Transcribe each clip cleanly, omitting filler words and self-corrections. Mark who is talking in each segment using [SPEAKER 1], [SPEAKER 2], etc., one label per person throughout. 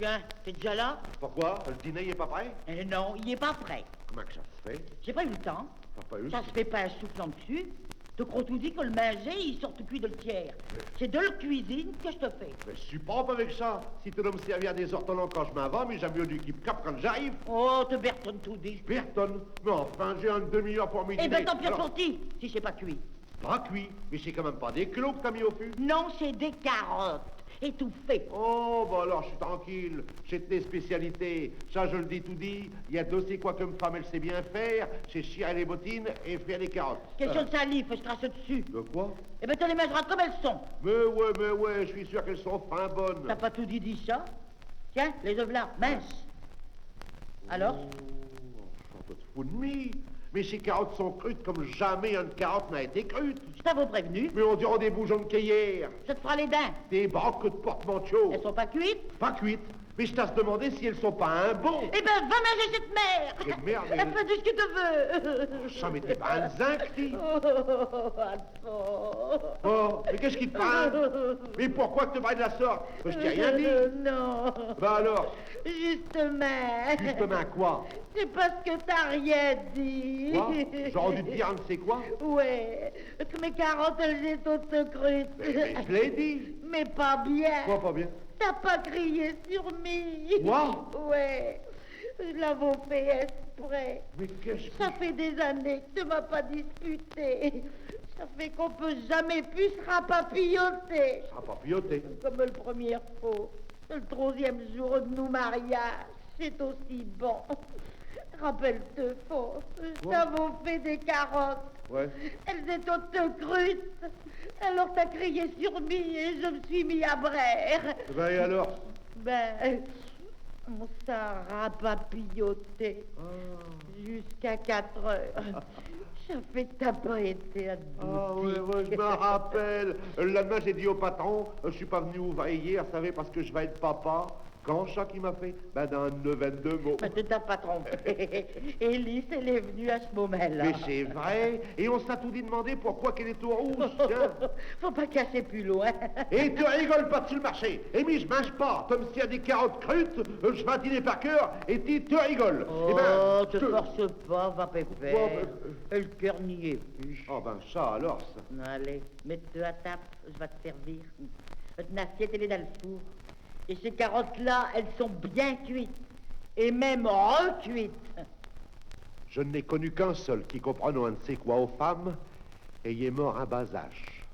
[SPEAKER 1] Tiens, t'es déjà là?
[SPEAKER 2] Pourquoi? Le dîner, il est pas prêt?
[SPEAKER 1] Non, il est pas prêt.
[SPEAKER 2] Comment que ça se fait?
[SPEAKER 1] J'ai pas eu le temps.
[SPEAKER 2] T'as pas eu?
[SPEAKER 1] Ça se fait pas un soufflant dessus. Te crois-tu dit que le manger, il sort tout cuit de le tiers. C'est de la cuisine que je te fais.
[SPEAKER 2] Mais je suis propre avec ça. Si tu dois me servir des ortolans quand je m'en vais, mais j'aime mieux du keep-cap quand j'arrive.
[SPEAKER 1] Oh, te Berton tout dit.
[SPEAKER 2] Berton? Mais enfin, j'ai un demi-heure pour midi.
[SPEAKER 1] Eh ben tant pis pour ti, si c'est pas cuit.
[SPEAKER 2] Pas cuit, mais c'est quand même pas des clos que t'as mis au fût.
[SPEAKER 1] Non, c'est des carottes. Étouffées.
[SPEAKER 2] Oh, bah alors je suis tranquille. J'ai tes spécialités. Ça, je le dis tout dit. Il y a deux, c'est quoi qu'une femme, elle sait bien faire. C'est chirer les bottines et faire les carottes.
[SPEAKER 1] Question de salive, je crache dessus.
[SPEAKER 2] De quoi?
[SPEAKER 1] Eh ben tu les mangeras comme elles sont.
[SPEAKER 2] Mais ouais, je suis sûr qu'elles sont fin bonnes.
[SPEAKER 1] T'as pas tout dit ça? Tiens, les œufs là, minces. Alors?
[SPEAKER 2] Oh, je suis fou de mie. Mais ces carottes sont crues comme jamais une carotte n'a été crue.
[SPEAKER 1] Je t'avais prévenu.
[SPEAKER 2] Mais on dirait des bourgeons de cueillère.
[SPEAKER 1] Ça te fera les dents.
[SPEAKER 2] Des banques de porte-manteau.
[SPEAKER 1] Elles sont pas cuites?
[SPEAKER 2] Pas cuites. Mais je t'ai demandé si elles sont pas un bon.
[SPEAKER 1] Eh ben, va manger cette mère.
[SPEAKER 2] Cette merde, mais-
[SPEAKER 1] Elle fait tout ce que tu veux.
[SPEAKER 2] Ça m'était pas un zinc, dis.
[SPEAKER 1] Oh, Alphonse.
[SPEAKER 2] Oh, mais qu'est-ce qui te parle? Mais pourquoi te parles de la sorte? Je t'ai rien dit.
[SPEAKER 1] Non.
[SPEAKER 2] Bah alors,
[SPEAKER 1] Justement.
[SPEAKER 2] justement quoi?
[SPEAKER 1] C'est parce que t'as rien dit.
[SPEAKER 2] Quoi? J'aurais dû te dire, on ne sait quoi?
[SPEAKER 1] Ouais. Que mes carottes, elles étaient toutes crues.
[SPEAKER 2] Mais je l'ai dit.
[SPEAKER 1] Mais pas bien.
[SPEAKER 2] Quoi, pas bien?
[SPEAKER 1] T'as pas crié sur moi.
[SPEAKER 2] Moi?
[SPEAKER 1] Ouais. Je l'avais fait exprès.
[SPEAKER 2] Mais qu'est-ce que...
[SPEAKER 1] Ça fait des années que tu m'as pas disputé. Ça fait qu'on peut jamais plus se rapapilloter.
[SPEAKER 2] Ça a pas piloté.
[SPEAKER 1] Comme le premier faux. Le troisième jour de nos mariages. C'est aussi bon. Rappelle-te, faux. Je t'avais fait des carottes.
[SPEAKER 2] Ouais.
[SPEAKER 1] Elles étaient toutes crues. Alors t'as crié sur moi et je me suis mis à braire.
[SPEAKER 2] Ben et alors?
[SPEAKER 1] Ben, on s'est rapapilloté jusqu'à 4 heures. Ça fait que t'as pas été à
[SPEAKER 2] Ah ouais, je me rappelle. Le lendemain, j'ai dit au patron, je suis pas venu ouvrir hier, vous savez, parce que je vais être papa. Quand ça qui m'a fait? Ben dans le 22 mots.
[SPEAKER 1] Mais tu t'as pas trompé. Élise, elle est venue à ce moment-là.
[SPEAKER 2] Mais c'est vrai. Et on s'est tout dit demander pourquoi qu'elle est tout rouge, tiens.
[SPEAKER 1] Faut pas casser plus loin.
[SPEAKER 2] Et tu rigoles pas sur le marché. Et mais je mange pas. Comme s'il y a des carottes crutes, je vais dîner par cœur, et tu rigoles.
[SPEAKER 1] Oh,
[SPEAKER 2] Eh ben,
[SPEAKER 1] te force pas, va pépère.
[SPEAKER 2] Quoi,
[SPEAKER 1] Le cœur n'y est plus.
[SPEAKER 2] Oh ben ça alors, ça.
[SPEAKER 1] Allez, mets-toi à table, je vais te servir. Votre assiette, elle est dans le four. Et ces carottes-là, elles sont bien cuites. Et même recuites.
[SPEAKER 2] Je n'ai connu qu'un seul qui comprend on ne sait quoi aux femmes, et il est mort à bas âge.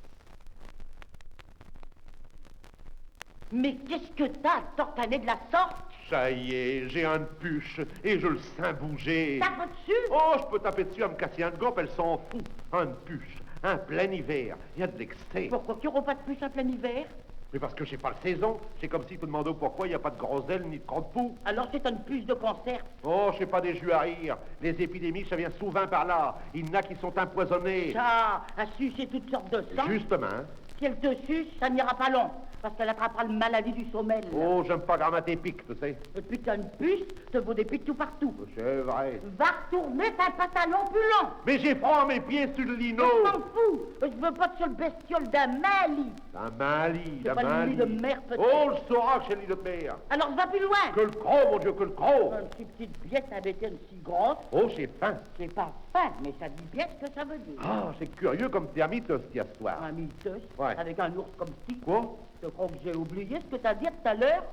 [SPEAKER 1] Mais qu'est-ce que t'as, tortané de la sorte?
[SPEAKER 2] Ça y est, j'ai un puche, et je le sens bouger.
[SPEAKER 1] Tape dessus?
[SPEAKER 2] Oh, je peux taper dessus à me casser un gobe, elle s'en fout. Un puche, un plein hiver, il y a de l'excès.
[SPEAKER 1] Pourquoi tu n'auras pas de puce en plein hiver?
[SPEAKER 2] Mais parce que j'ai pas le saison. C'est comme si tu demandais pourquoi il n'y a pas de gros ailes ni de crotte poux.
[SPEAKER 1] Alors c'est une puce de concert.
[SPEAKER 2] Oh, c'est pas des jus à rire. Les épidémies, ça vient souvent par là. Il y en a qui sont empoisonnés.
[SPEAKER 1] Ça, à sucer toutes sortes de sang.
[SPEAKER 2] Justement. Hein.
[SPEAKER 1] Si elle te suce, ça n'ira pas long. Parce qu'elle attrapera le maladie du sommeil.
[SPEAKER 2] Oh, j'aime pas grammater pique, tu sais.
[SPEAKER 1] Et puis t'as une puce, te vaut des pics tout partout.
[SPEAKER 2] C'est vrai.
[SPEAKER 1] Va retourner ta pantalon plus long.
[SPEAKER 2] Mais j'ai froid à mes pieds sur le lino.
[SPEAKER 1] Je m'en fous. Je veux pas de sur le bestiole d'un Mali.
[SPEAKER 2] La Mali,
[SPEAKER 1] C'est
[SPEAKER 2] la
[SPEAKER 1] pas le
[SPEAKER 2] Mali.
[SPEAKER 1] lit de mer, peut-être.
[SPEAKER 2] Oh, le saura que c'est le lit de mer.
[SPEAKER 1] Alors va plus loin.
[SPEAKER 2] Que le croc, mon Dieu, que le croc.
[SPEAKER 1] Une si petite biette avec une si grosse.
[SPEAKER 2] Oh, c'est fin.
[SPEAKER 1] C'est pas fin, mais ça dit bien ce que ça veut dire.
[SPEAKER 2] Ah, c'est curieux comme t'es amiteuse, ce soir.
[SPEAKER 1] Un miteuse,
[SPEAKER 2] Ouais.
[SPEAKER 1] avec un ours comme petit.
[SPEAKER 2] Quoi?
[SPEAKER 1] Je crois que j'ai oublié ce que t'as dit tout à l'heure.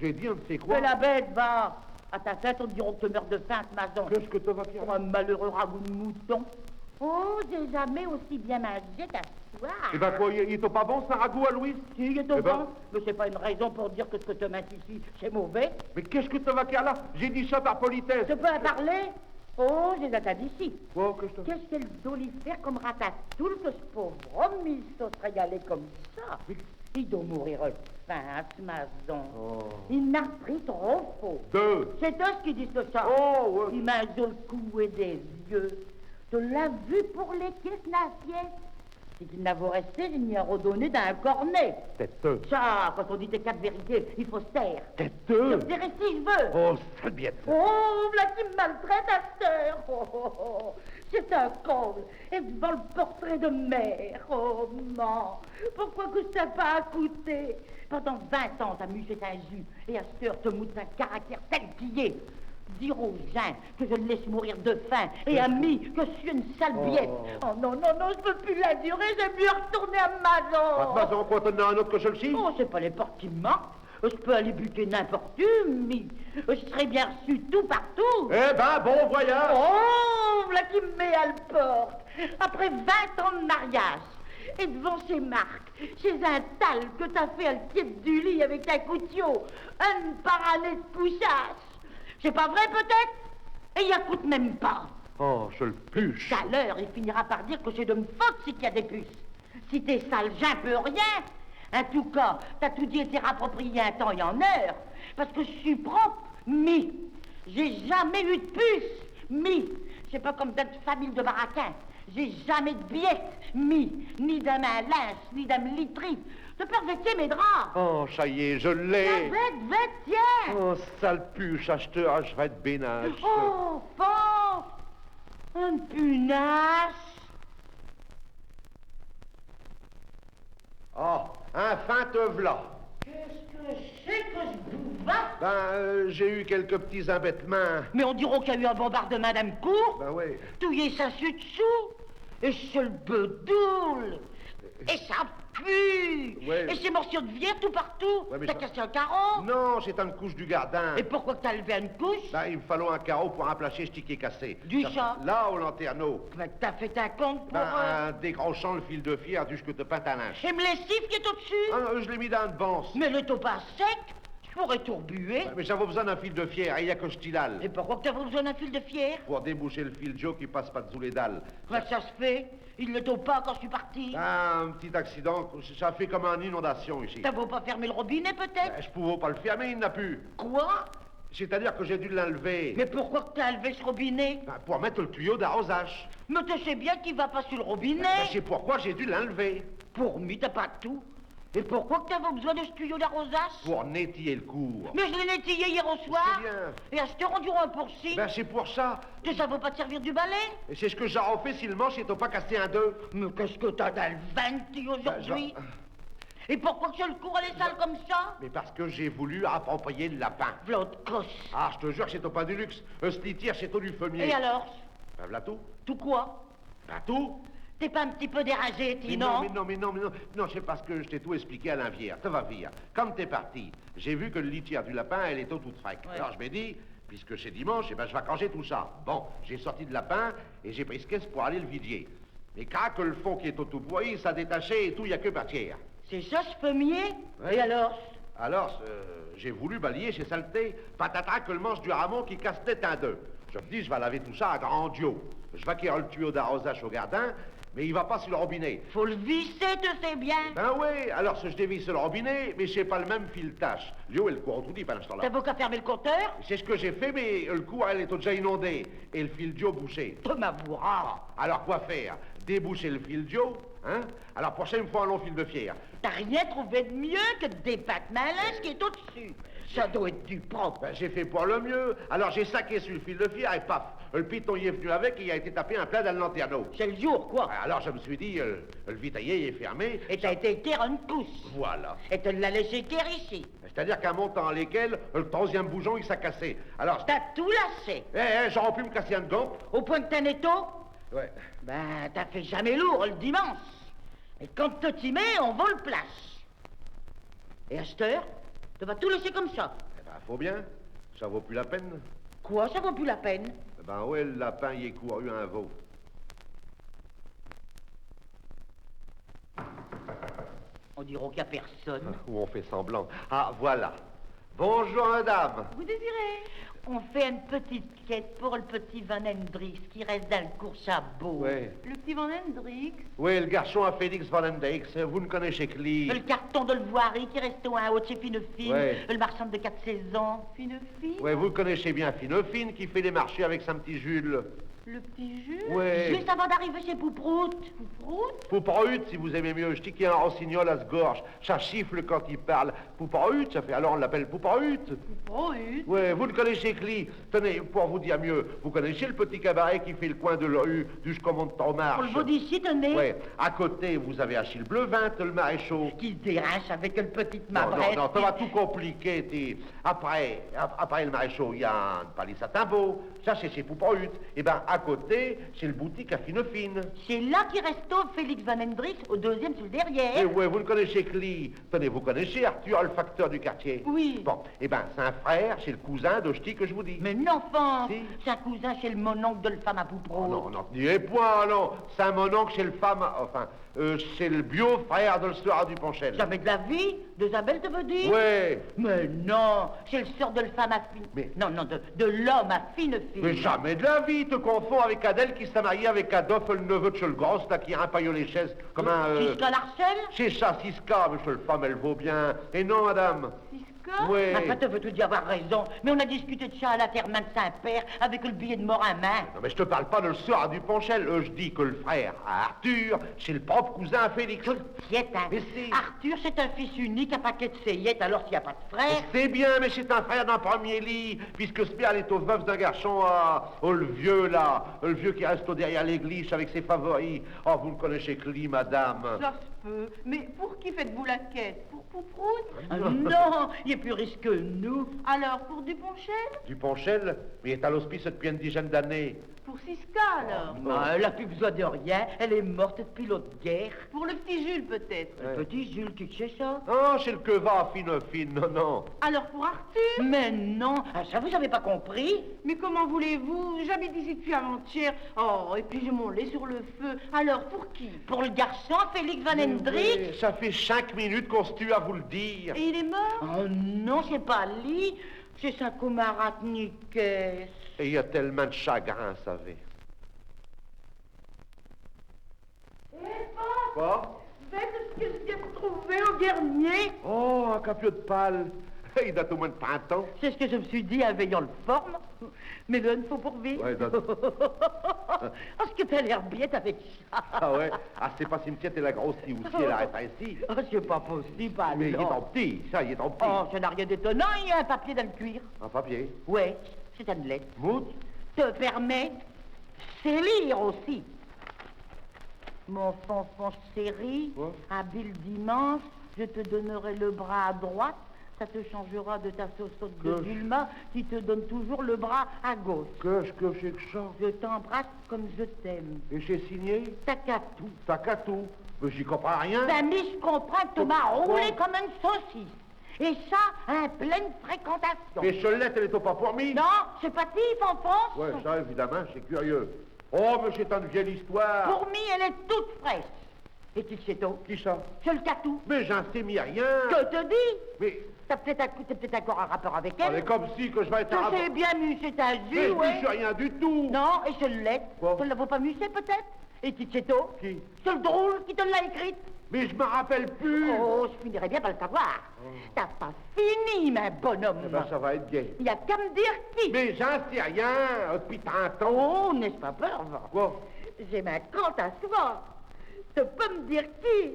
[SPEAKER 2] J'ai dit on ne sait quoi.
[SPEAKER 1] Que la bête va à ta tête, on te dira que tu meurs de faim, ce maçon.
[SPEAKER 2] Qu'est-ce que tu vas faire?
[SPEAKER 1] Pour un malheureux ragoût de mouton. Oh, j'ai jamais aussi bien mangé qu'à soir.
[SPEAKER 2] Eh ben quoi, il est pas bon, ce ragoût à Louise?
[SPEAKER 1] Si, il est au
[SPEAKER 2] Eh ben-
[SPEAKER 1] bon, mais c'est pas une raison pour dire que ce que tu m'as ici, c'est mauvais.
[SPEAKER 2] Mais qu'est-ce que tu vas faire là? J'ai dit ça par politesse.
[SPEAKER 1] Tu peux en parler? Oh, j'ai la d'ici.
[SPEAKER 2] Oh, que je te...
[SPEAKER 1] Qu'est-ce qu'elle doit lui faire comme ratatoule que ce pauvre homme, il se régaler comme ça? Il doit mourir de faim, ce maçon.
[SPEAKER 2] Oh.
[SPEAKER 1] Il n'a pris trop faux.
[SPEAKER 2] Deux.
[SPEAKER 1] C'est eux qui disent ça.
[SPEAKER 2] Oh, ouais.
[SPEAKER 1] Il m'a le cou et des yeux. Tu l'as vu pour les caisses l'assiette? C'est qu'il n'a vous rester, il n'y a redonné d'un cornet.
[SPEAKER 2] Têteux.
[SPEAKER 1] Ça, quand on dit tes quatre vérités, il faut se taire. Je
[SPEAKER 2] Têteux.
[SPEAKER 1] te dirai si je veux.
[SPEAKER 2] Oh, sale biette.
[SPEAKER 1] Oh, voilà qui me maltraite à cette heure. Oh, oh, oh. C'est un comble. Et devant le portrait de mère. Oh, non. Pourquoi que ça n'a pas coûté? Pendant 20 ans, t'as musé un jus. Et à cette heure, te moute un caractère tel qu'il est. Dire aux gens que je le laisse mourir de faim. Et ami, que je suis une sale biette. Oh non, non, non, je peux plus l'endurer. J'aime mieux retourner à Mazon.
[SPEAKER 2] Pas de quoi t'en as un autre que celui-ci?
[SPEAKER 1] Oh, c'est pas les portes qui me manquent. Je peux aller buter n'importe où, mais je serai bien reçu tout partout.
[SPEAKER 2] Eh ben, bon voyage.
[SPEAKER 1] Oh, voilà qui me met à la porte. Après 20 ans de mariage, et devant ces marques, chez un tal que t'as fait à le pied du lit avec un couteau, un par année de poussage. C'est pas vrai, peut-être? Et il coûte même pas.
[SPEAKER 2] Oh, je le puche.
[SPEAKER 1] Tout à l'heure, il finira par dire que c'est de me faute si qu'il y a des puces. Si t'es sale, j'en peux rien. En tout cas, t'as tout dit et t'es rapproprié un temps et en heure. Parce que je suis propre, mi. J'ai jamais eu de puce, mi. C'est pas comme dans une famille de baraquins. J'ai jamais de billette, mi. Ni d'un main linge, ni d'un literie. De peur vêter mes draps.
[SPEAKER 2] Oh, ça y est, je l'ai.
[SPEAKER 1] Vête, tiens.
[SPEAKER 2] Oh, sale puche, acheteur, je vais être bénage.
[SPEAKER 1] Oh, fort. Un punasse.
[SPEAKER 2] Oh, enfin te v'là.
[SPEAKER 1] Qu'est-ce que c'est que ce bouvard?
[SPEAKER 2] Ben, j'ai eu quelques petits embêtements.
[SPEAKER 1] Mais on dirait qu'il y a eu un bombardement d'un cour.
[SPEAKER 2] Ben oui.
[SPEAKER 1] Tout y est ça dessous. Et c'est le bedoule. Et ça pue.
[SPEAKER 2] Ouais.
[SPEAKER 1] Et c'est morsures de vière tout partout.
[SPEAKER 2] Ouais, mais
[SPEAKER 1] T'as
[SPEAKER 2] ça-
[SPEAKER 1] cassé un carreau.
[SPEAKER 2] Non, c'est une couche du gardin.
[SPEAKER 1] Et pourquoi que t'as levé une couche?
[SPEAKER 2] Ben, il me fallait un carreau pour remplacer ce qui est cassé.
[SPEAKER 1] Du chat.
[SPEAKER 2] Là, au lanterneau.
[SPEAKER 1] Ben, t'as fait un compte pour...
[SPEAKER 2] Ben, en décrochant le fil de fer jusque te peint à linge.
[SPEAKER 1] Et me lessive qui est au-dessus.
[SPEAKER 2] Ah, non, je l'ai mis dans le banc.
[SPEAKER 1] Mais le taux pas sec. Je pourrais tourbuer.
[SPEAKER 2] Mais j'avais besoin d'un fil de fer, et il n'y a que ce tilal.
[SPEAKER 1] Et pourquoi que t'avais besoin d'un fil de fier?
[SPEAKER 2] Pour déboucher le fil Joe qui passe pas dessous les dalles.
[SPEAKER 1] Comment ça se fait? Il le taux pas quand je suis parti.
[SPEAKER 2] Ah, un petit accident, ça fait comme une inondation ici.
[SPEAKER 1] T'as beau pas fermer le robinet peut-être?
[SPEAKER 2] Ben, je pouvais pas le fermer, il n'a pu.
[SPEAKER 1] Quoi?
[SPEAKER 2] C'est-à-dire que j'ai dû l'enlever.
[SPEAKER 1] Mais pourquoi que t'as levé ce robinet?
[SPEAKER 2] Ben, pour mettre le tuyau d'arrosage.
[SPEAKER 1] Mais tu sais bien qu'il va pas sur le robinet.
[SPEAKER 2] Ben, c'est pourquoi j'ai dû l'enlever.
[SPEAKER 1] Pour lui, t'as pas tout. Et pourquoi que t'avais besoin de ce tuyau d'arrosage?
[SPEAKER 2] Pour netiller le cours.
[SPEAKER 1] Mais je l'ai nettoyé hier au soir.
[SPEAKER 2] C'est bien.
[SPEAKER 1] Et à ce rendu un pourci.
[SPEAKER 2] Ben, c'est pour ça.
[SPEAKER 1] Que ça vaut pas te servir du balai?
[SPEAKER 2] Et c'est ce que j'aurais fait si le manche n'était pas cassé en deux.
[SPEAKER 1] Mais qu'est-ce que t'as dans le ventre aujourd'hui? Et pourquoi que le cours elle est sale comme ça?
[SPEAKER 2] Mais parce que j'ai voulu approprier le lapin.
[SPEAKER 1] V'là de crosse.
[SPEAKER 2] Ah, je te jure que c'est au pas du luxe. Ce litière, c'est au du fumier.
[SPEAKER 1] Et alors?
[SPEAKER 2] Ben, voilà tout.
[SPEAKER 1] Tout quoi?
[SPEAKER 2] Ben, tout.
[SPEAKER 1] T'es pas un petit peu dérangé,
[SPEAKER 2] Mais
[SPEAKER 1] Tinon?
[SPEAKER 2] non, c'est parce que je t'ai tout expliqué à l'invière. Ça va venir. Comme t'es parti, j'ai vu que le litière du lapin, elle est toute fraîche.
[SPEAKER 1] Ouais.
[SPEAKER 2] Alors je m'ai dit, puisque c'est dimanche, eh ben, je vais ranger tout ça. Bon, j'ai sorti de lapin et j'ai pris ce caisse pour aller le vidier. Mais quand que le fond qui est au tout boyé, ça a détaché et tout, il n'y a que matière.
[SPEAKER 1] C'est ça ce fumier?
[SPEAKER 2] Ouais.
[SPEAKER 1] Et alors?
[SPEAKER 2] Alors, j'ai voulu balayer chez Saleté, patatras que le manche du ramon qui casse tête en deux. Je me dis, je vais laver tout ça à grand Dieu. Je vais acquérir le tuyau d'arrosage au gardin, mais il va pas sur le robinet.
[SPEAKER 1] Faut le visser, tu sais bien.
[SPEAKER 2] Ben oui, alors je dévisse le robinet, mais c'est pas le même fil-tache. Léo, et le courant tout dit pendant ce temps-là.
[SPEAKER 1] T'as beau qu'à fermer le compteur?
[SPEAKER 2] C'est ce que j'ai fait, mais le cours, elle est déjà inondée, et le fil Joe bouché.
[SPEAKER 1] Tu m'avoueras.
[SPEAKER 2] Alors quoi faire? Déboucher le fil Joe, hein? Alors prochaine fois, un long fil de fier.
[SPEAKER 1] T'as rien trouvé de mieux que de débattre un linge qui est au-dessus. Ça doit être du propre.
[SPEAKER 2] Ben, j'ai fait pour le mieux. Alors j'ai saqué sur le fil de fier et paf, le piton y est venu avec et il a été tapé en plein dans le lanterneau.
[SPEAKER 1] C'est le jour, quoi.
[SPEAKER 2] Alors je me suis dit, le vitailler est fermé.
[SPEAKER 1] Et t'as été équerre une pousse.
[SPEAKER 2] Voilà.
[SPEAKER 1] Et tu l'as laissé équerre ici.
[SPEAKER 2] C'est-à-dire qu'en montant lesquels, le troisième bougeon, il s'est cassé. Alors,
[SPEAKER 1] T'as tout lassé.
[SPEAKER 2] j'aurais pu me casser un gant.
[SPEAKER 1] Au point que t'as un étau?
[SPEAKER 2] Ouais.
[SPEAKER 1] Ben, t'as fait jamais lourd le dimanche. Et quand te t'y mets, on vole place. Et à cette heure, tu vas tout laisser comme ça.
[SPEAKER 2] Eh ben, faut bien. Ça vaut plus la peine.
[SPEAKER 1] Quoi, ça vaut plus la peine?
[SPEAKER 2] Eh ben, ouais, le lapin, il est couru un veau.
[SPEAKER 1] On dira qu'il n'y a personne.
[SPEAKER 2] Ou on fait semblant. Ah, voilà. Bonjour, madame.
[SPEAKER 1] Vous désirez? On fait une petite quête pour le petit Van Hendricks qui reste dans le cours Chabot.
[SPEAKER 2] Ouais.
[SPEAKER 1] Le petit Van Hendricks?
[SPEAKER 2] Oui, le garçon à Félix Van Hendricks, vous ne connaissez que lui.
[SPEAKER 1] Le carton de Levoirie qui reste au 1 haut de chez Finefine.
[SPEAKER 2] Ouais.
[SPEAKER 1] Le marchand de 4 saisons. Finefine?
[SPEAKER 2] Oui, vous le connaissez bien, Finefine, qui fait les marchés avec son petit Jules.
[SPEAKER 1] Le petit Jules?
[SPEAKER 2] Ouais.
[SPEAKER 1] Juste avant d'arriver chez Pouproute. Pouproute?
[SPEAKER 2] Pouproute, si vous aimez mieux. Je dis qu'il y a un rossignol à ce gorge. Ça siffle quand il parle. Pouproute, ça fait alors on l'appelle Pouproute.
[SPEAKER 1] Pouproute?
[SPEAKER 2] Ouais, vous le connaissez, Cli. Tenez, pour vous dire mieux, vous connaissez le petit cabaret qui fait le coin de la rue du commande ton marche?
[SPEAKER 1] Pour le beau d'ici, tenez.
[SPEAKER 2] Ouais, à côté, vous avez Achille Bleuvin, le maréchal.
[SPEAKER 1] Qui dérange avec une petite
[SPEAKER 2] Non,
[SPEAKER 1] mabrette.
[SPEAKER 2] non, ça va tout compliquer, t'es. Après le maréchal, il y a un palais à Timbaud. Ça, c'est chez Pouproute. Et ben, à côté, c'est le boutique à Fine-Fine.
[SPEAKER 1] C'est là qui reste Félix Van Hendricks, au deuxième sur le derrière.
[SPEAKER 2] Eh ouais, vous le connaissez, Cli. Tenez, vous connaissez Arthur, le facteur du quartier?
[SPEAKER 1] Oui.
[SPEAKER 2] Bon, eh ben, c'est un frère, c'est le cousin d'Hostie que je vous dis.
[SPEAKER 1] Mais non, enfant,
[SPEAKER 2] Si.
[SPEAKER 1] c'est un cousin chez le mononcle de le femme à Pouproute.
[SPEAKER 2] Non, non, n'y point, non. C'est un mononcle chez le femme, enfin, c'est le bio-frère de l'histoire du Ponchel.
[SPEAKER 1] Jamais de la vie, d'Isabelle, te veux dire?
[SPEAKER 2] Ouais.
[SPEAKER 1] Mais non, c'est le sort de le femme à fine.
[SPEAKER 2] Mais-
[SPEAKER 1] Non, non, de l'homme à fine fille.
[SPEAKER 2] Mais jamais de la vie, te confonds avec Adèle qui s'est mariée avec Adolphe, le neveu de Cholgrosse, là, qui a un paillot les chaises, comme un...
[SPEAKER 1] Siska Larcel?
[SPEAKER 2] C'est ça, Siska, mais cette femme, elle vaut bien. Et non, madame.
[SPEAKER 1] Siska?
[SPEAKER 2] Ouais.
[SPEAKER 1] Enfin, te veux-tu dire avoir raison? Mais on a discuté de ça à l'enterrement de Saint-Père avec le billet de mort à main.
[SPEAKER 2] Non, mais je te parle pas de le soir du Ponchel. Je dis que le frère à Arthur, c'est le propre cousin à Félix.
[SPEAKER 1] Je le tiette, hein.
[SPEAKER 2] Mais si.
[SPEAKER 1] Arthur, c'est un fils unique, un paquet de seillettes, alors s'il n'y a pas de frère.
[SPEAKER 2] C'est bien, mais c'est un frère d'un premier lit, puisque ce père est au veuf d'un garçon le vieux, là, le vieux qui reste derrière l'église avec ses favoris. Oh, vous le connaissez, Cli, madame.
[SPEAKER 3] Ça se peut. Mais pour qui faites-vous la quête? Pour Pouproute?
[SPEAKER 1] Ah, non, il est plus riche que nous.
[SPEAKER 3] Alors, pour Duponchel?
[SPEAKER 2] Du Ponchel, mais il est à l'hospice depuis une dizaine d'années.
[SPEAKER 3] Pour Siska, alors?
[SPEAKER 1] Ah, elle n'a plus besoin de rien, elle est morte depuis l'autre guerre.
[SPEAKER 3] Pour le petit Jules, peut-être?
[SPEAKER 2] Ouais.
[SPEAKER 1] Le petit Jules, qui sait ça?
[SPEAKER 2] Oh, c'est le que va, fine, non, non.
[SPEAKER 3] Alors, pour Arthur?
[SPEAKER 1] Mais non, ah, ça vous avez pas compris?
[SPEAKER 3] Mais comment voulez-vous? J'habite ici depuis avant-hier. Oh, et puis j'ai mon lait sur le feu. Alors, pour qui?
[SPEAKER 1] Pour le garçon, Félix Van Hendricks?
[SPEAKER 2] Oui, ça fait 5 minutes qu'on se tue à vous le dire.
[SPEAKER 3] Et il est mort?
[SPEAKER 1] Oh non, c'est pas lui, c'est sa camarade Nickes.
[SPEAKER 2] Et il y a tellement de chagrin, savez. Quoi?
[SPEAKER 1] Faites ce que je viens de trouver au Guernier.
[SPEAKER 2] Oh, un capiot de pâle. Il date au moins de 30 ans.
[SPEAKER 1] C'est ce que je me suis dit en veillant le forme. Mais là, il faut pour vivre.
[SPEAKER 2] Ouais, date.
[SPEAKER 1] Oh, ce que t'as l'air bête avec ça.
[SPEAKER 2] Ah ouais? Ah, c'est pas cimetière, t'es la grosse aussi, elle arrête ainsi.
[SPEAKER 1] Oh, c'est pas possible,
[SPEAKER 2] Mais il est
[SPEAKER 1] alors.
[SPEAKER 2] en petit, ça, il est en petit.
[SPEAKER 1] Oh, ça n'a rien d'étonnant, il y a un papier dans le cuir.
[SPEAKER 2] Un papier.
[SPEAKER 1] Ouais, c'est une lettre.
[SPEAKER 2] Mout?
[SPEAKER 1] Te permet, c'est lire aussi. Mon fanfan chéri,
[SPEAKER 2] Quoi?
[SPEAKER 1] habile dimanche, je te donnerai le bras à droite. Ça te changera de ta sauce de
[SPEAKER 2] Que-
[SPEAKER 1] Vilma qui te donne toujours le bras à gauche.
[SPEAKER 2] Que c'est que ça?
[SPEAKER 1] Je t'embrasse comme je t'aime.
[SPEAKER 2] Et c'est signé?
[SPEAKER 1] T'as qu'à tout.
[SPEAKER 2] T'as qu'à tout. Mais j'y comprends rien.
[SPEAKER 1] Ben, mais je comprends que tu m'as
[SPEAKER 2] Pourquoi?
[SPEAKER 1] roulé comme une saucisse. Et ça, en pleine fréquentation.
[SPEAKER 2] Mais Cholette, elle est au pas pour moi.
[SPEAKER 1] Non, c'est pas tif, enfance.
[SPEAKER 2] Ouais, ça, évidemment, c'est curieux. Oh, mais c'est une vieille histoire.
[SPEAKER 1] Pour moi, elle est toute fraîche. Et tu sais tout.
[SPEAKER 2] Qui ça?
[SPEAKER 1] C'est le catou.
[SPEAKER 2] Mais j'en sais mis rien.
[SPEAKER 1] Que te dis?
[SPEAKER 2] Mais,
[SPEAKER 1] T'as peut-être encore un rapport avec elle?
[SPEAKER 2] c'est comme si que je vais être
[SPEAKER 1] Tu sais bien musser ta
[SPEAKER 2] Mais
[SPEAKER 1] jus,
[SPEAKER 2] je
[SPEAKER 1] ouais.
[SPEAKER 2] ne sais rien du tout.
[SPEAKER 1] Non, et je l'ai.
[SPEAKER 2] Quoi?
[SPEAKER 1] Tu ne l'as pas musé, peut-être? Et tu sais tout?
[SPEAKER 2] Qui?
[SPEAKER 1] C'est le drôle qui te l'a écrite.
[SPEAKER 2] Mais je me rappelle plus.
[SPEAKER 1] Oh, je finirais bien par le savoir. T'as pas fini, ma bonhomme.
[SPEAKER 2] Eh ben, ça va être gay.
[SPEAKER 1] Il y a qu'à me dire qui.
[SPEAKER 2] Mais j'en sais rien depuis 30 ans.
[SPEAKER 1] Oh, n'est-ce pas peur, va?
[SPEAKER 2] Quoi?
[SPEAKER 1] J'ai ma compte à soi. Tu peux me dire qui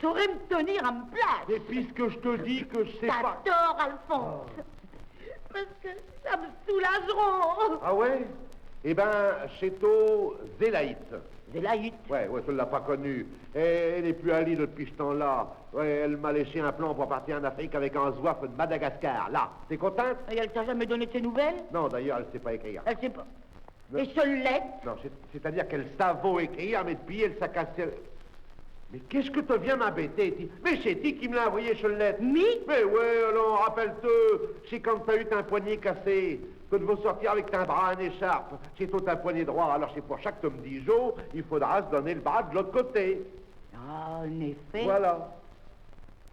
[SPEAKER 1] saurait me tenir en place.
[SPEAKER 2] Et puisque je te dis que je sais
[SPEAKER 1] T'as
[SPEAKER 2] pas...
[SPEAKER 1] tort, Alphonse. Parce que ça me soulageront.
[SPEAKER 2] Ah ouais? Eh ben, c'est au Zélaït.
[SPEAKER 1] Zélaït.
[SPEAKER 2] Ouais, tu ne l'as pas connue. Elle n'est plus à Lille depuis ce temps-là. Ouais, elle m'a laissé un plan pour partir en Afrique avec un zouaf de Madagascar. Là, t'es contente?
[SPEAKER 1] Et elle t'a jamais donné de ses nouvelles?
[SPEAKER 2] Non, d'ailleurs, elle ne sait pas écrire.
[SPEAKER 1] Elle sait pas.
[SPEAKER 2] Non.
[SPEAKER 1] Et ce lettre?
[SPEAKER 2] Non, c'est-à-dire qu'elle savait écrire, mais depuis, elle s'est cassée... Mais qu'est-ce que tu viens m'embêter, ti? Mais c'est qui me l'a envoyé ce lettre?
[SPEAKER 1] Mi?
[SPEAKER 2] Mais ouais, alors, rappelle-toi, c'est quand t'as eu ton poignet cassé, que de vous sortir avec ton bras en écharpe. C'est tout un poignet droit, alors c'est pour chaque tome 10 jours, il faudra se donner le bras de l'autre côté.
[SPEAKER 1] Ah, en effet.
[SPEAKER 2] Voilà.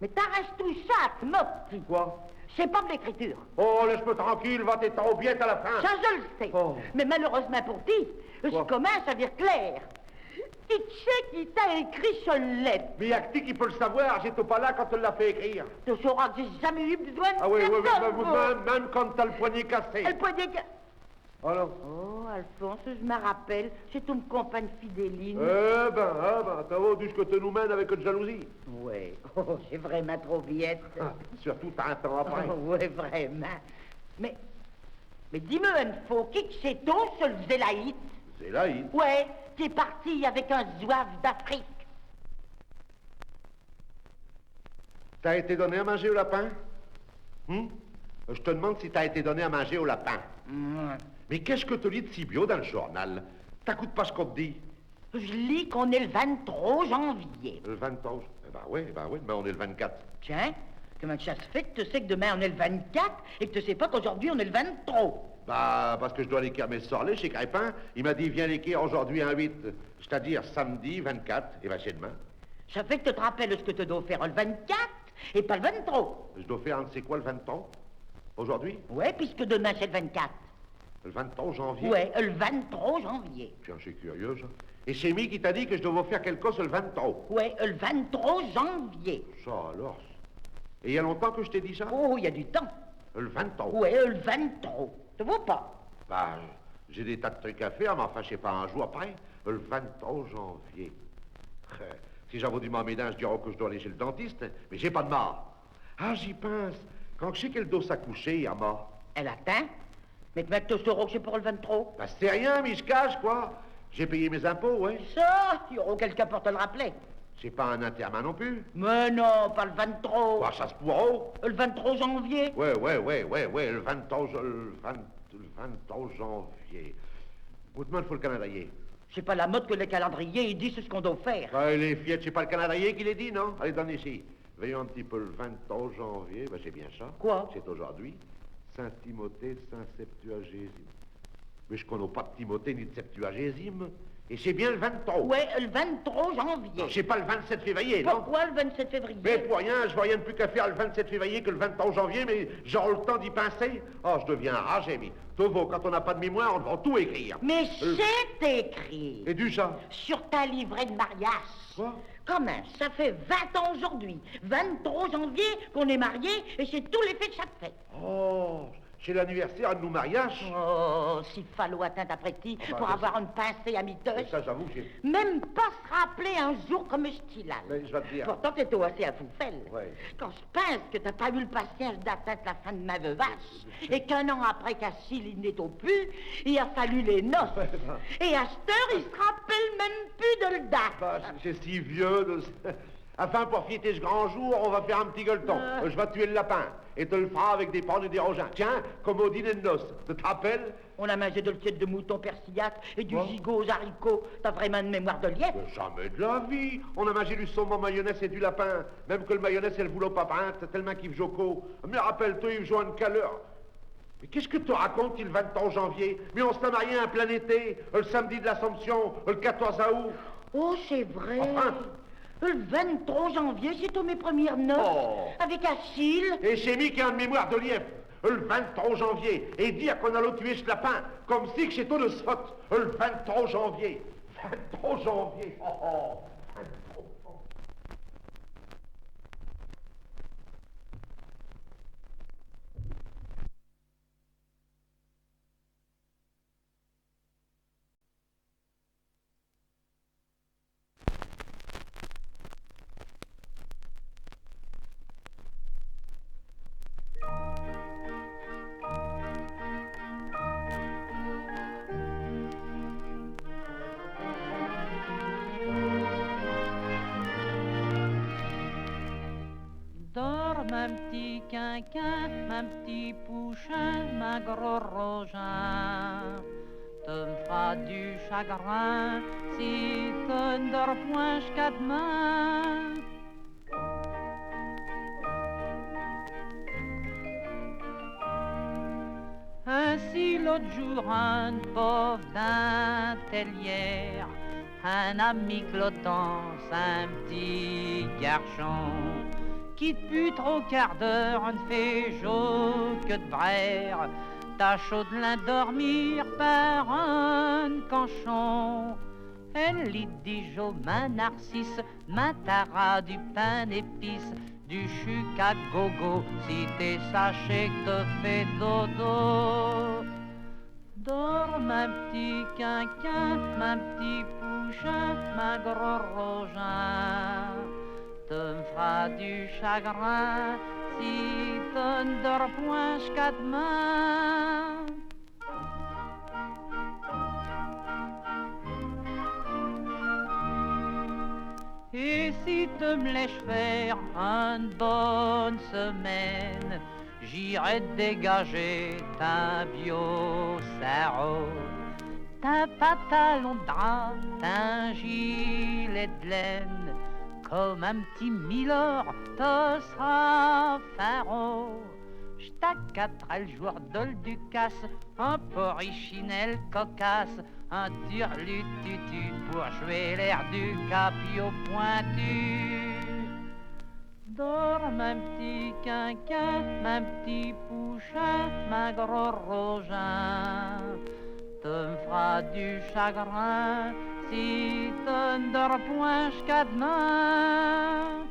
[SPEAKER 1] Mais t'arrêtes tout ça, mon petit.
[SPEAKER 2] Quoi?
[SPEAKER 1] C'est pas de l'écriture.
[SPEAKER 2] Oh, laisse-moi tranquille, va t'être trop bien à la fin.
[SPEAKER 1] Ça, je le sais.
[SPEAKER 2] Oh.
[SPEAKER 1] Mais malheureusement pour ti, je
[SPEAKER 2] Quoi?
[SPEAKER 1] commence à dire clair. Qui sais qui t'a écrit ce lettre?
[SPEAKER 2] Mais y'a que qui peut le savoir, j'étais pas là quand tu l'as fait écrire.
[SPEAKER 1] Tu sauras que j'ai jamais eu besoin de
[SPEAKER 2] Ah oui, oui,
[SPEAKER 1] personne,
[SPEAKER 2] oui,
[SPEAKER 1] moi.
[SPEAKER 2] même quand t'as le poignet cassé.
[SPEAKER 1] Elle poignait que...
[SPEAKER 2] Alors?
[SPEAKER 1] Oh, Alphonse, je me rappelle, c'est ton compagne Fidéline.
[SPEAKER 2] T'as vu que tu nous mènes avec une jalousie?
[SPEAKER 1] Ouais, oh, c'est vraiment trop viette.
[SPEAKER 2] Surtout t'as un temps après.
[SPEAKER 1] Oh, ouais, vraiment. Mais dis-moi une fois, qui que c'est toi, ce Zélaïde?
[SPEAKER 2] Zélaïde?
[SPEAKER 1] Ouais, qui est parti avec un zouave d'Afrique.
[SPEAKER 2] T'as été donné à manger au lapin? Je te demande si t'as été donné à manger au lapin. Mais qu'est-ce que tu lis de si bio dans le journal? T'écoutes pas ce qu'on te dit?
[SPEAKER 1] Je lis qu'on est le 23 janvier.
[SPEAKER 2] Le 23? Eh ben oui, mais on est le 24.
[SPEAKER 1] Tiens, comment ça se fait que tu sais que demain on est le 24 et que tu sais pas qu'aujourd'hui on est le 23?
[SPEAKER 2] Bah, parce que je dois l'écrire mes sorlets chez Crépin. Il m'a dit, viens l'écrire aujourd'hui un 8, c'est-à-dire samedi 24, et ben c'est demain.
[SPEAKER 1] Ça fait que tu te rappelles ce que tu dois faire le 24 et pas le 23.
[SPEAKER 2] Je dois faire, c'est quoi le 23? Aujourd'hui?
[SPEAKER 1] Ouais, puisque demain c'est le 24.
[SPEAKER 2] Le 23 janvier?
[SPEAKER 1] Ouais, le 23 janvier.
[SPEAKER 2] Tiens, c'est curieux, ça. Et c'est Mi qui t'a dit que je devais faire quelque chose le 23?
[SPEAKER 1] Ouais, le 23 janvier.
[SPEAKER 2] Ça alors? Et il y a longtemps que je t'ai dit ça?
[SPEAKER 1] Oh, il y a du temps.
[SPEAKER 2] Le 23?
[SPEAKER 1] Ouais, le 23. Tu vois pas?
[SPEAKER 2] Bah, j'ai des tas de trucs à faire, mais enfin, je sais pas, un jour après, le 23 janvier. Si j'avais dû m'emménager, je dirais que je dois aller chez le dentiste, mais j'ai pas de mort. Ah, j'y pense. Quand je sais quel dos a couché, il a mort.
[SPEAKER 1] Elle atteint. Mais tu mets que c'est pour le 23.
[SPEAKER 2] Bah, c'est rien, mais je cache, quoi. J'ai payé mes impôts, ouais.
[SPEAKER 1] Ça, il y aura quelqu'un pour te le rappeler.
[SPEAKER 2] C'est pas un enterrement non plus.
[SPEAKER 1] Mais non, pas le 23.
[SPEAKER 2] Bah, ça se pourra.
[SPEAKER 1] Le 23 janvier.
[SPEAKER 2] Ouais, le 23, le 23 janvier. Où-te-moi, il faut le calendrier.
[SPEAKER 1] C'est pas la mode que les calendriers, ils disent ce qu'on doit faire.
[SPEAKER 2] Bah, les fillettes, c'est pas le calendrier qui les dit, non? Allez, donne ici. Veillons un petit peu le 23 janvier, bah, c'est bien ça.
[SPEAKER 1] Quoi?
[SPEAKER 2] C'est aujourd'hui. Saint-Timothée, Saint-Septuagésime. Mais je connais pas de Timothée ni de Septuagésime. Et c'est bien le 23.
[SPEAKER 1] Ouais, le 23 janvier.
[SPEAKER 2] Non, c'est pas le 27 février, non?
[SPEAKER 1] Pourquoi le 27 février?
[SPEAKER 2] Mais pour rien, je vois rien de plus qu'à faire le 27 février que le 23 janvier, mais j'aurai le temps d'y pincer. Oh, je deviens ragé, mais Tovo, quand on n'a pas de mémoire, on doit tout écrire.
[SPEAKER 1] Mais c'est écrit.
[SPEAKER 2] Et du ça?
[SPEAKER 1] Sur ta livrée de mariage.
[SPEAKER 2] Quoi?
[SPEAKER 1] Comment? Ça fait 20 ans aujourd'hui, 23 janvier, qu'on est mariés, et c'est tout l'effet de chaque fête.
[SPEAKER 2] Oh, c'est l'anniversaire de nos mariages.
[SPEAKER 1] Oh, s'il fallait atteindre après-ti pour avoir une pincée amiteuse.
[SPEAKER 2] Et ça, j'avoue, j'ai...
[SPEAKER 1] Même pas se rappeler un jour comme style.
[SPEAKER 2] Mais je vais te dire.
[SPEAKER 1] Pourtant, t'es assez à foufelle.
[SPEAKER 2] Ouais.
[SPEAKER 1] Quand je pense que t'as pas eu le patience d'atteindre la fin de ma veuvache, et qu'un an après qu'Achille il n'est au pu, il a fallu les noces. Et à cette heure, il se rappelle même plus de le date.
[SPEAKER 2] Bah, c'est si vieux de... Enfin, pour fêter ce grand jour, on va faire un petit gueuleton. Je vais tuer le lapin. Et te le feras avec des pommes et des rogins. Tiens, comme au dîner de noces. Tu te rappelles?
[SPEAKER 1] On a mangé de l'tiède de mouton persillac et du
[SPEAKER 2] Quoi?
[SPEAKER 1] gigot aux haricots. T'as vraiment une mémoire de lièvre?
[SPEAKER 2] Jamais de la vie. On a mangé du saumon mayonnaise et du lapin. Même que le mayonnaise, elle voulait pas peinte, tellement qu'il Joko. Mais rappelle-toi, Yves Joanne Caleur. Mais qu'est-ce que tu racontes, le 23 janvier? Mais on s'est marié un plein été, le samedi de l'Assomption, le 14 août.
[SPEAKER 1] Oh, c'est vrai.
[SPEAKER 2] Enfin.
[SPEAKER 1] Le 23 janvier, c'est tous mes premières noces.
[SPEAKER 2] Oh.
[SPEAKER 1] Avec Achille.
[SPEAKER 2] Et c'est mis qui a une mémoire de lièvre. Le 23 janvier. Et dire qu'on allait tuer ce lapin, comme si que c'est tout le saute. Le 23 janvier. 23 janvier. Oh, oh. 23 janvier.
[SPEAKER 4] Dors, ma petit quinquin, ma petit pouchin, ma gros rogin. Tu me feras du chagrin si tu ne dors point jusqu'à demain. Ainsi l'autre jour, un pauvre d'un tellière, un ami Clotance, un petit garçon, qui depuis trop quart d'heure ne fait chaud que de braire, t'a chaud de l'endormir par un canchon. Elle lit Dijon, ma narcisse, ma tara, du pain d'épices, du chuc à gogo, si t'es sachet que te fait dodo. Dors ma petit quinquin, ma petit pouchin, ma gros rogin. Tu me feras du chagrin si tu ne dors point jusqu'à demain. Et si tu me laisses faire une bonne semaine, j'irai dégager ta bio-sarreau, ta pantalon de drap, un gilet de laine, comme un petit milord, tu seras pharaon. J't'accatterai le jour de le ducasse, un porrichinelle cocasse, un turlututu pour jouer l'air du capio pointu. Dors ma petit quinquin, ma petit pouchin, ma gros rogin. Tu me feras du chagrin si tu ne dors point jusqu'à demain.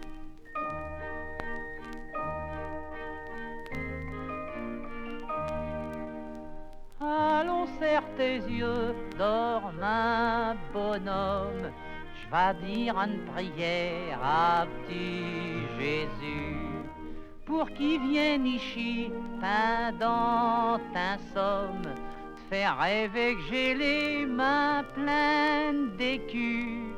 [SPEAKER 4] Allons, serre tes yeux, dors ma bonhomme. Je vais dire une prière à petit Jésus pour qu'il vienne ici pendant ta somme, te faire rêver que j'ai les mains pleines d'écus,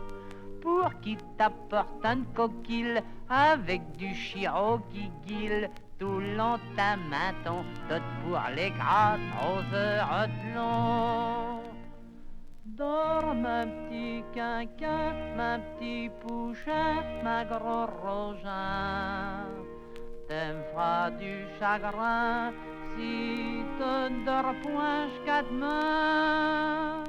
[SPEAKER 4] pour qu'il t'apporte une coquille avec du chirot qui guille tout le long ta menton, tout pour les grattes aux heures de long. Dors ma petit quinquin, ma petit pouchin, ma gros rogin. Tu me feras du chagrin si tu ne dors point jusqu'à demain.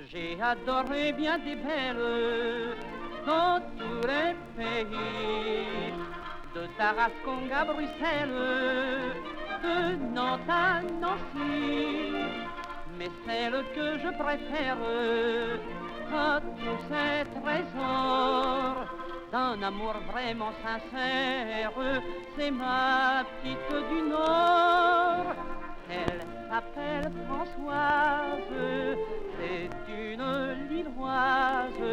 [SPEAKER 4] J'ai adoré bien des belles dans tous les pays, de Tarascon à Bruxelles, de Nantes à Nancy, mais celle que je préfère à tous ces trésors d'un amour vraiment sincère, c'est ma petite du Nord. Elle s'appelle Françoise, c'est une Lilloise.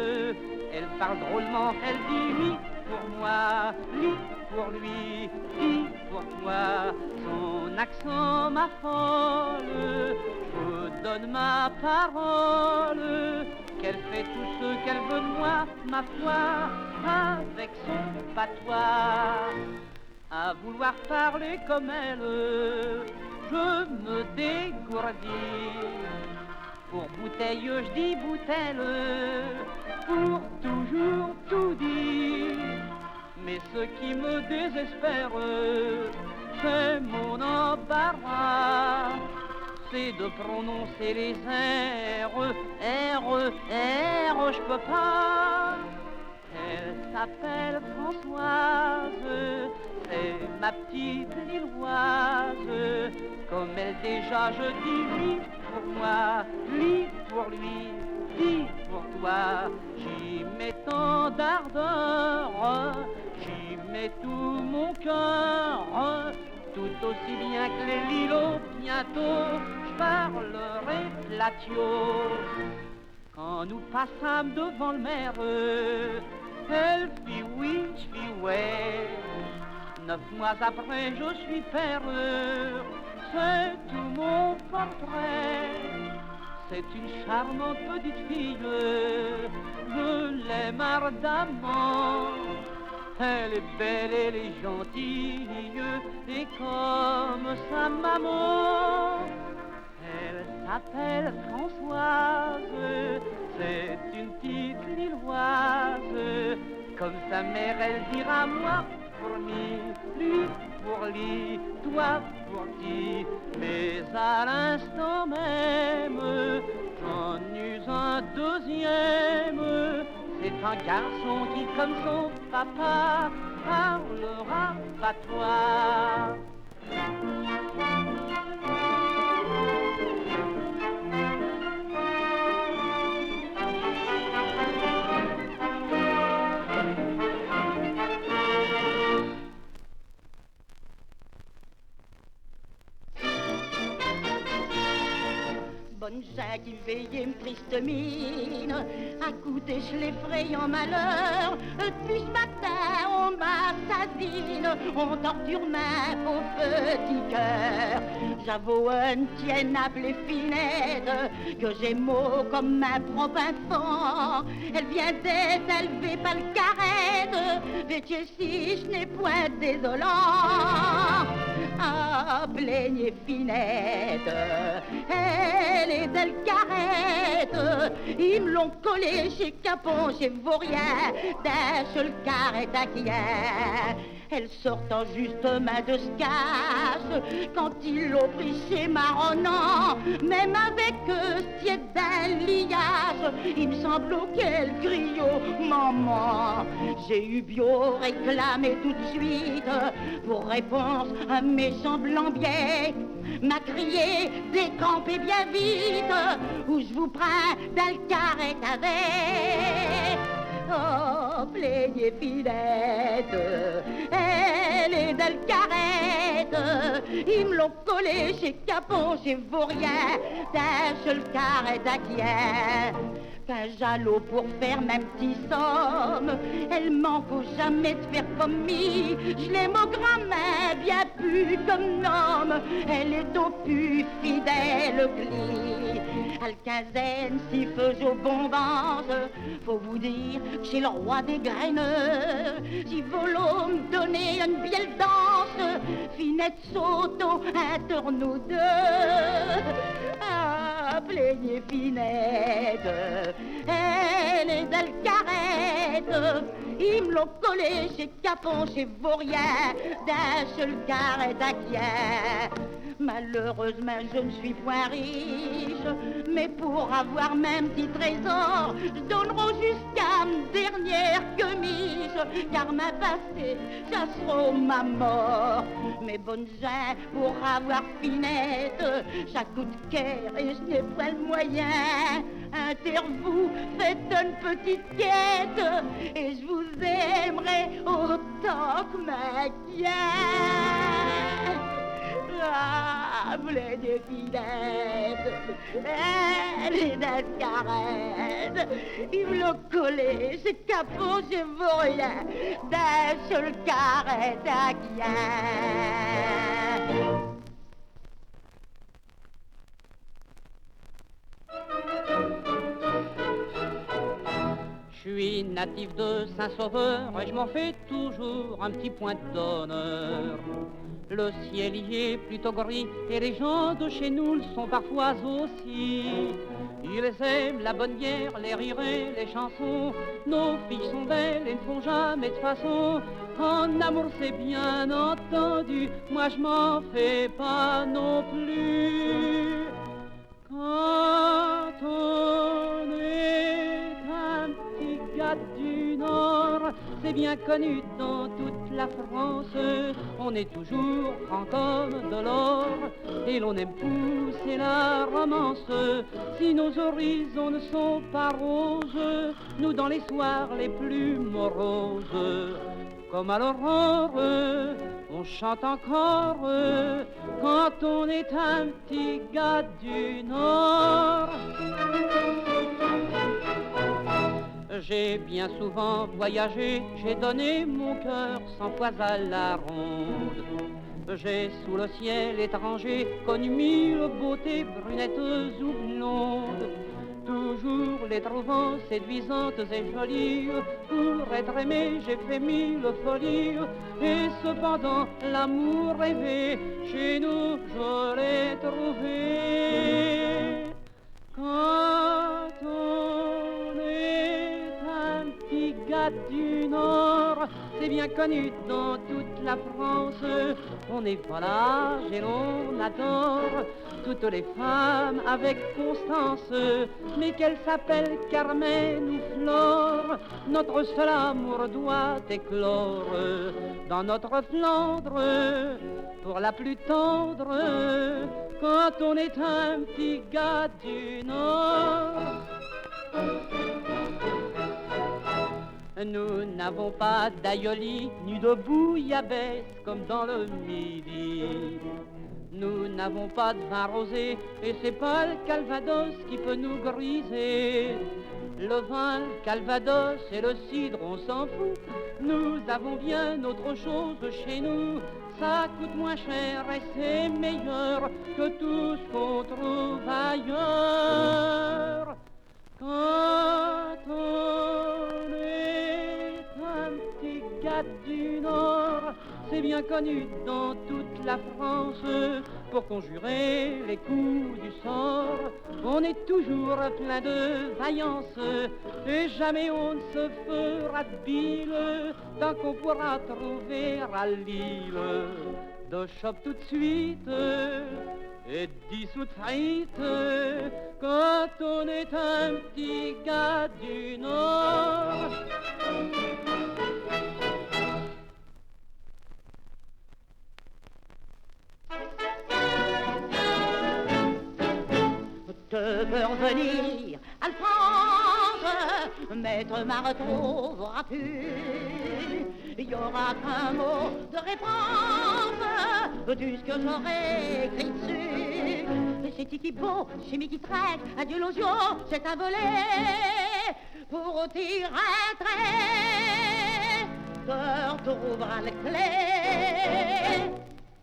[SPEAKER 4] Elle parle drôlement, elle dit oui pour moi, oui pour lui, oui pour toi. Son accent m'affole, je vous donne ma parole, qu'elle fait tout ce qu'elle veut de moi, ma foi, avec son patois. À vouloir parler comme elle, je me dégourdis. Pour bouteille, je dis bouteille, pour toujours tout dire. Mais ce qui me désespère, c'est mon embarras, c'est de prononcer les R, je peux pas. Elle s'appelle Françoise, c'est ma petite Lilloise. Comme elle déjà, je dis oui pour moi, oui pour lui, oui pour toi. J'y mets tant d'ardeur, j'y mets tout mon cœur, tout aussi bien que les lilos. Bientôt, je parlerai platio. Quand nous passâmes devant le maire, elle fit oui, je fis ouais. 9 mois après, je suis père, c'est tout mon portrait. C'est une charmante petite fille, je l'aime ardemment. Elle est belle, elle est gentille, et comme sa maman. Elle s'appelle Françoise, c'est une petite Lilloise. Comme sa mère, elle dira moi pour lui pour lui, toi pour qui. Mais à l'instant même, j'en eus un deuxième. C'est un garçon qui, comme son papa, parlera patois.
[SPEAKER 1] effrayé, triste mine, à goûter l'effrayant malheur. Depuis ce matin, on m'assassine, on torture ma pauvre petit cœur. J'avoue une tienne appelée Finette, que j'ai mot comme un propre enfant. Elle vient d'être élevée par le carrette, vêtue si je n'ai point désolant. Ah, plaignez Finette, elle est del carrette. Ils me l'ont collé chez Capon, chez Vaurien, d'un seul carrette à qui est. Elle sortant juste main de se casse, quand ils l'ont pris chez Maronnant, même avec ce d'un liasse, il me semble qu'elle crie au maman. J'ai eu bio réclamé tout de suite, pour réponse un méchant blanc biais, m'a crié décampez bien vite, ou je vous prends dans le carré avec. Oh, plaignez Finette, elle est dans le carrette. Ils me l'ont collé chez Capon, chez Vaurien, d'un seul carrette à qui est. Qu'un jalot pour faire même petit somme, elle manque au jamais de faire commis. Je l'aime au grand-main, bien plus comme homme, elle est au plus fidèle glis. À la quinzaine, si faisait au bon vence, faut vous dire que chez le roi des graineux, si volo me donner une belle danse, Finette saute un tourneau deux. Ah, plaignez Finette, elle est dans le carrette. Ils me l'ont collé chez Capon, chez Vaurien, d'un seul carrette à Quier. Malheureusement, je ne suis point riche, mais pour avoir même petit trésor, je donnerai jusqu'à ma dernière chemise, car ma passée, ça sera ma mort. Mes bonnes gens, pour avoir Finette, ça coûte cher et je n'ai pas le moyen. Inter-vous, faites une petite quête, et je vous aimerai autant que ma gueule. Ah, plaignez Finette, elle est d'Ascarède. Il me l'a collé, c'est Capon, je veux rien, d'un seul carrette à Guien.
[SPEAKER 4] Je suis natif de Saint-Sauveur et je m'en fais toujours un petit point d'honneur. Le ciel y est plutôt gris et les gens de chez nous le sont parfois aussi. Ils aiment la bonne bière, les rires et les chansons. Nos filles sont belles et ne font jamais de façon. En amour c'est bien entendu, moi je m'en fais pas non plus. Quand on est un petit gars du Nord, c'est bien connu dans toute la France. On est toujours franc comme de l'or et l'on aime pousser la romance. Si nos horizons ne sont pas roses, nous dans les soirs les plus moroses, comme à l'aurore, on chante encore quand on est un petit gars du Nord. J'ai bien souvent voyagé, j'ai donné mon cœur 100 fois à la ronde. J'ai sous le ciel étranger connu 1000 beautés brunettes ou blondes. Toujours les trouvant séduisantes et jolies. Pour être aimé, j'ai fait 1000 folies. Et cependant, l'amour rêvé, chez nous, je l'ai trouvé. Quand on est un petit gars du Nord, c'est bien connu dans toute la France. On est volage et l'on adore toutes les femmes avec constance, mais qu'elles s'appellent Carmen ou Flore, notre seul amour doit éclore dans notre Flandre, pour la plus tendre, quand on est un petit gars du Nord. Nous n'avons pas d'aïoli ni de bouillabaisse comme dans le Midi. Nous n'avons pas de vin rosé et c'est pas le Calvados qui peut nous griser. Le vin, le Calvados et le cidre, on s'en fout. Nous avons bien autre chose chez nous. Ça coûte moins cher et c'est meilleur que tout ce qu'on trouve ailleurs. Quand on est un petit gars du Nord, c'est bien connu dans toute la France. Pour conjurer les coups du sort, on est toujours plein de vaillance et jamais on ne se fera de bile tant qu'on pourra trouver à Lille de chope tout de suite et 10 sous de frites quand on est un petit gars du Nord.
[SPEAKER 1] Te veux revenir, Alphonse, maître Marteau verra plus. Il y aura qu'un mot de réponse de ce que j'aurais écrit dessus. C'est Tiki Beau, chez Mickey Track, adieu l'osio, c'est un volet pour tirer un trait. Te retrouveras la clé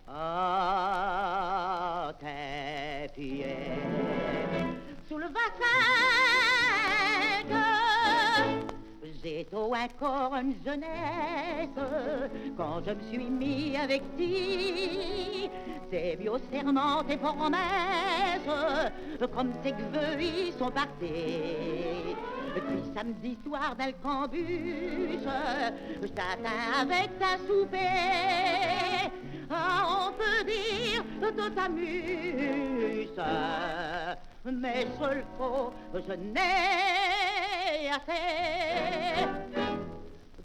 [SPEAKER 1] à tes pieds. Sous le bassin, j'étais encore une jeunesse quand je me suis mis avec ti. Tes vieux serments, tes promesses, comme tes vœux, ils sont partis. Puis samedi soir dans le cambus, je t'atteins avec ta soupée. Ah, on peut dire que tout t'amuse, mais seul faux, je n'ai assez.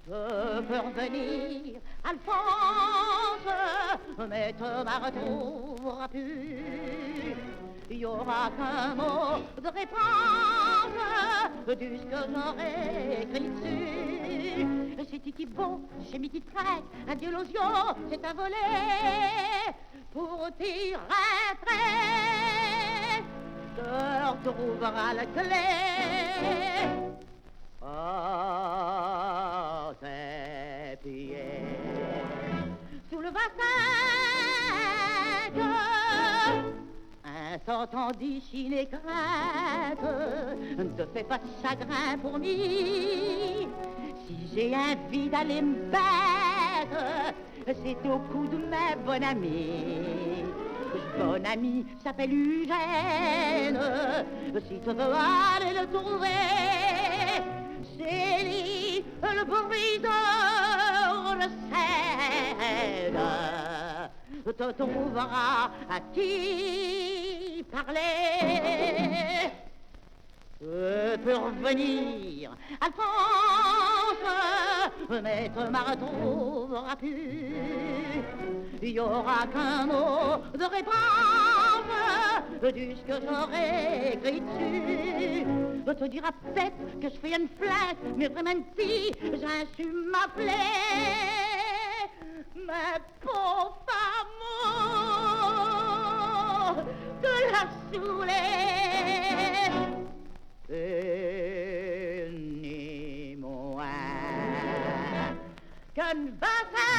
[SPEAKER 1] Je peux revenir, Alphonse, mais te m'en retrouvera plus. Il y aura qu'un mot de réponse de ce que j'aurais écrit dessus. C'est Tiki Beau, chez Mickey Track, adieu l'osio, c'est un volet pour tirer un trait. Te retrouvera la clé. Oh, tes pieds sous le bassin, un sortant d'ici et crainte, ne te fais pas de chagrin pour m'y. Si j'ai envie d'aller me battre, c'est au coup de ma bonne amie. Bonne amie s'appelle Eugène. Si tu veux aller le trouver, c'est lui le briseur de scène. Te trouveras à qui parler. Peut revenir, Alphonse, mais te m'en retrouvera plus. Il y aura qu'un mot de réponse de ce que j'aurais écrit dessus. Te dira peut-être que je fais une flatte, mais vraiment si j'insume m'appeler ma pauvre amour de la saouler. Ni moins qu'un bassin.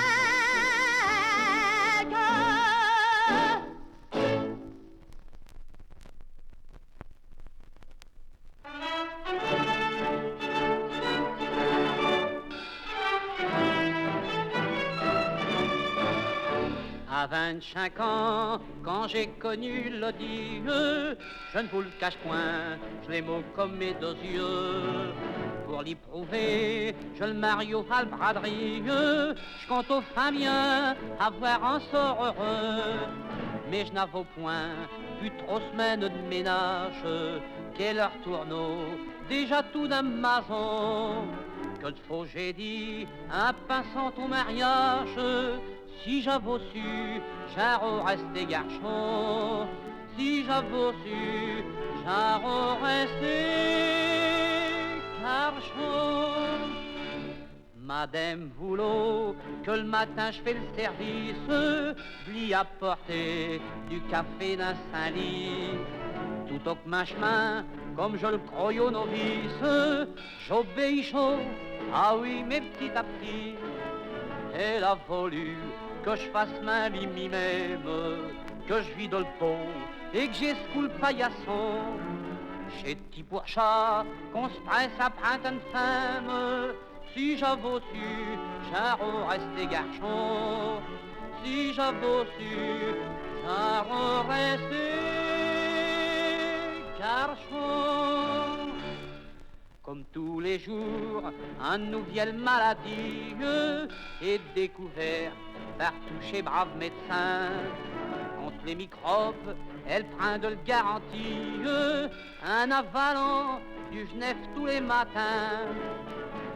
[SPEAKER 4] À 25 ans, quand j'ai connu l'odieux, je ne vous le cache point, je l'ai mots comme mes deux yeux. Pour l'y prouver, je le marie au halbradrieux, je compte au fin bien avoir un sort heureux. Mais je n'avais point plus 3 semaines de ménage, qu'est leur tourneau, déjà tout d'un maçon. Que de faux j'ai dit, un passant au mariage. Si j'avais su, j'aurais resté garçon. Si j'avais su, j'aurais resté garçon. Madame Voulot, que le matin je fais le service, lui apporter du café d'un Saint-Lit. Tout au que chemin, comme je le crois au novice, j'obéis chaud, ah oui, mais petit à petit. Elle a voulu que je fasse ma vie mi-même, que je vide le pot et que j'escoule le paillasson. Chez petit pour chat, qu'on se presse à prendre une femme. Si j'avais su, j'aurais resté garçon. Si j'avais su, j'aurais resté garçon. Comme tous les jours, un nouvelle maladie est découverte par toucher brave médecin. Contre les microbes, elle prend de le garantie, un avalant du Genève tous les matins.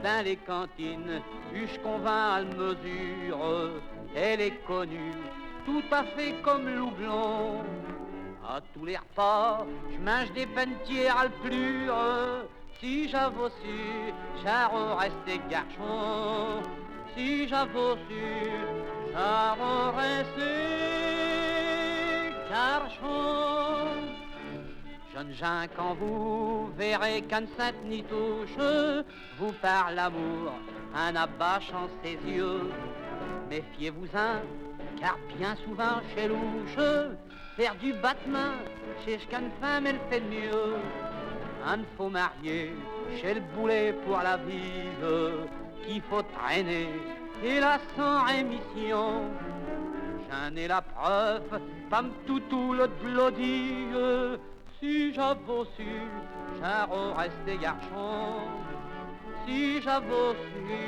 [SPEAKER 4] Dans les cantines, je convainc à la mesure, elle est connue, tout à fait comme Loublon. À tous les repas, je mange des pentières à l'plure. Si j'avais su, j'aurais resté garçon. Si j'avais su, j'aurais resté garçon. Jeunes gens, quand vous verrez qu'un sainte n'y touche, vous parle l'amour, en abâchant ses yeux. Méfiez-vous-en, car bien souvent chez louche, faire du battement, chez qu'une femme elle fait de mieux. Un faut marier chez le boulet pour la vie, qu'il faut traîner, et là sans rémission. J'en ai la preuve, femme toutou le bloody. Si j'avais su, j'aurais resté garçon. Si j'avais su,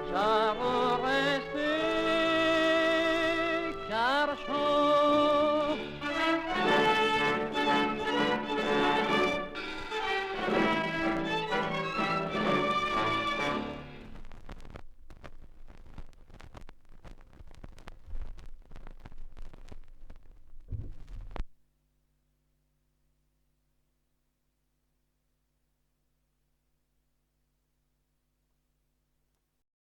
[SPEAKER 4] j'aurais resté garçon.